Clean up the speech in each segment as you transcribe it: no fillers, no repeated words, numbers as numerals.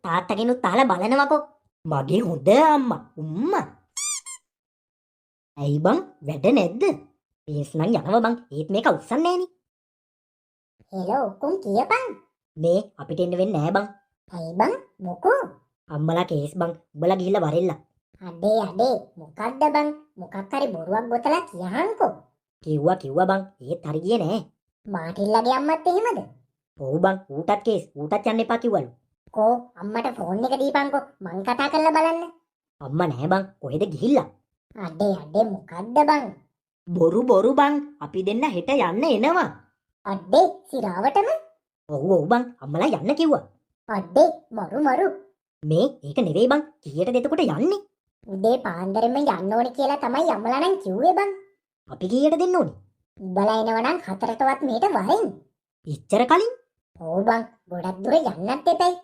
තාත්තගෙනුත් අහලා බලනවකෝ. මගේ හොඳ අම්මා උම්මා. ඇයි බං වැඩ නැද්ද? පේස් නම් යනවා බං. ඒත් මේක උස්සන්නේ නෑනේ. හෙලෝ ඔක්කොම කියපන්. මේ අපිට එන්න වෙන්නේ නෑ බං. ඇයි බං මොකෝ? අම්මලා කේස් බං. උඹලා ගිහිල්ලා වරෙල්ලා. අඩේ මොකක්ද බං? මොකක් හරි බොරුවක් ගොතලා කියහන්කෝ. කිව්වා බං. ඒත් හරි ගියේ නෑ. මාටිල්ලගේ අම්මත් එහෙමද? ඔව් බං. ඌටත් කේස්. ඌටත් යන්න එපා කිව්වලු. කෝ අම්මට ෆෝන් එක දීපන්කෝ. මං කතා කරලා බලන්න. අම්මා නෑ බං. කොහෙද ගිහිල්ලා? අඩේ මොකද්ද බං? බොරු බං. අපි දෙන්න හෙට යන්න එනවා. අඩේ සිරාවටම? ඔව් බං. අම්මලා යන්න කිව්වා. අඩේ මරු. මේ ඒක නෙවෙයි බං. කීයටද එතකොට යන්නේ? උදේ පාන්දරෙම යන්න ඕනේ කියලා තමයි අම්මලා නම් කිව්වේ බං. අපි කීයට දෙන්න ඕනේ? උඹලා එනවනම් 4ටවත් මෙහෙට වරෙන්. ඉච්චර කලින්? ඔව් බං. ගොඩක් දුර යන්නත් එපයි.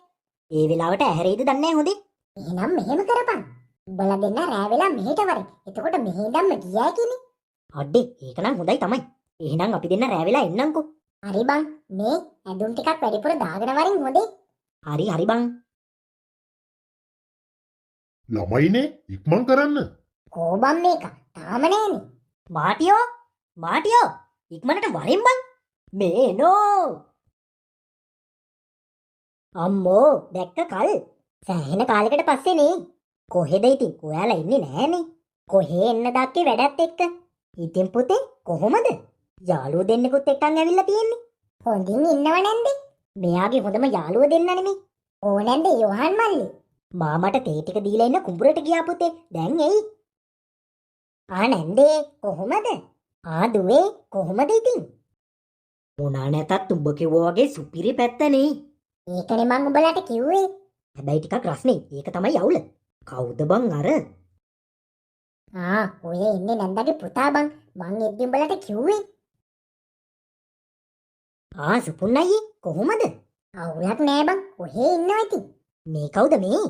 ඒ වෙලාවට ඇහැරෙයිද දන්නේ නැහැ හොඳේ. එහෙනම් මෙහෙම කරපන්. උඹලා දෙන්න රෑ වෙලා මෙහෙට වරෙන්. එතකොට මෙහෙ ඉඳන්ම ගියා කිනේ. අඩේ ඒක නම් හොඳයි තමයි. එහෙනම් අපි දෙන්න රෑ වෙලා එන්නම්කෝ. හරි බං. මේ ඇඳුම් ටිකක් වැඩිපුර දාගෙන වරින් හොඳේ. හරි බං. ළමයිනේ ඉක්මන් කරන්න. කෝබම් මේක තාම නෑනේ. මාටියෝ ඉක්මනට වරින් බං. මේනෝ. අම්මෝ දැක්ක කල්. සෑහෙන කාලෙකට පස්සේ නේ. කොහෙද ඉතින් ඔයාලා ඉන්නේ නෑනේ. කොහේ එන්න දැක්කේ වැඩත් එක්ක. ඉතින් පුතේ කොහොමද? යාළුවෝ දෙන්නෙකුත් එක්කන් ඇවිල්ලා තියෙන්නේ. හොඳින් ඉන්නව නැන්ද? මෙයාගේ හොඳම යාළුව දෙන්න නෙමෙයි. ඕ නැන්ද යෝහන් මල්ලි. මාමට තේ ටික දීලා ඉන්න කුඹුරට ගියා පුතේ. දැන් එයි. නැන්දේ කොහොමද? දුවේ කොහොමද ඉතින්? මොනා නැතත් උඹ කිව්වා වගේ සුපිරි පැත්තනේ. ඒකනේ මං උඹලාට කිව්වේ. හැබැයි ටිකක් රස්නේ. ඒක තමයි අවුල. කවුද බං අර? ඔය ඉන්නේ නැන්දගේ පුතා බං. මං එද්දි උඹලාට කිව්වේ. සුපුන් අයියේ කොහොමද? අවුලක් නෑ බං. ඔහේ ඉන්නවා ඉතින්. මේ කවුද මේ?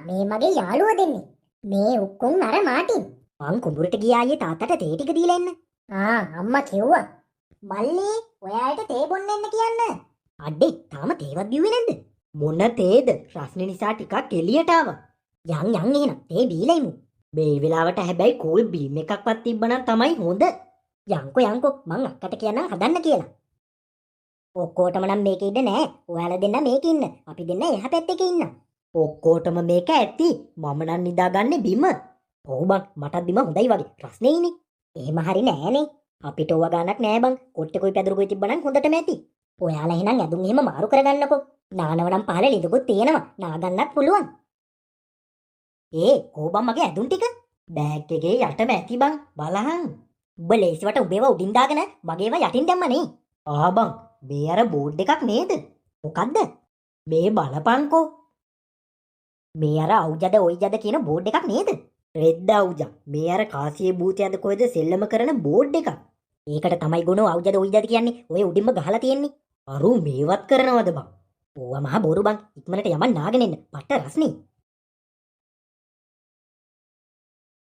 මේ මගේ යාළුවා දෙන්නේ. මේ උක්කුන් අර මාටින්. මං කුඹුරට ගියා අයියේ තාත්තට තේ ටික දීලා එන්න. අම්මා කිව්වා. මල්ලි ඔයාලට තේ බොන්න එන්න කියන්න. අඩේ තාම තේවත් බිව්වේ නැද්ද? මොන තේද? රස්නේ නිසා ටිකක් එළියට ආවා. යන් එහෙනම් තේ බීලා ඉමු. මේ වෙලාවට හැබැයි කූල් බීම් එකක්වත් තිබ්බනම් තමයි හොඳ. යන්කෝ මං අක්කට කියන්නම් හදන්න කියලා. ඔක්කොටම නම් මේක ඉන්න නෑ. ඔයාලා දෙන්න මේක ඉන්න. අපි දෙන්න එහා පැත්තේ ඉන්න. ඔක්කොටම මේක ඇති. මම නම් නිදාගන්නේ බිම. ඔව් බං මටත් බිම හොඳයි වගේ. රස්නේ ඉන්නේ. එහෙම හරි නෑනේ. අපිට ඕවා ගන්නක් නෑ බං. කොට්ටෙකුයි පැදුරුකුයි තිබ්බනම් හොඳටම ඇති. ඔයාලා එහෙනම් ඇඳුම් එහෙම මාරු කරගන්නකෝ. නානව නම් පහල ලිඳුකුත් තියෙනවා. නාගන්නත් පුළුවන්. කෝබම් මගේ ඇඳුම් ටික බෑග් එකේ යටම ඇති බං. බලහන්. උඹ ලේසිවට උඹේව උඩින් දාගෙන මගේව යටින් දැම්මනේ. බං මේ අර බෝඩ් එකක් නේද? මොකද්ද? මේ බලපන්කෝ. මේ අර අවුජද ඔයිජද කියන බෝඩ් එකක් නේද? රෙද්ද අවුජ. මේ අර කාසියේ භූතයද කොහෙද සෙල්ලම කරන බෝඩ් එකක්. ඒකට තමයි ගුණ අවුජද ඔයිජද කියන්නේ. ඔය උඩින්ම ගහලා තියෙන්නේ. අරු මේවත් කරනවද බං? ඕවා මහා බොරු බං. ඉක්මනට යමන් නාගෙන එන්න. පට්ට රස්නේ.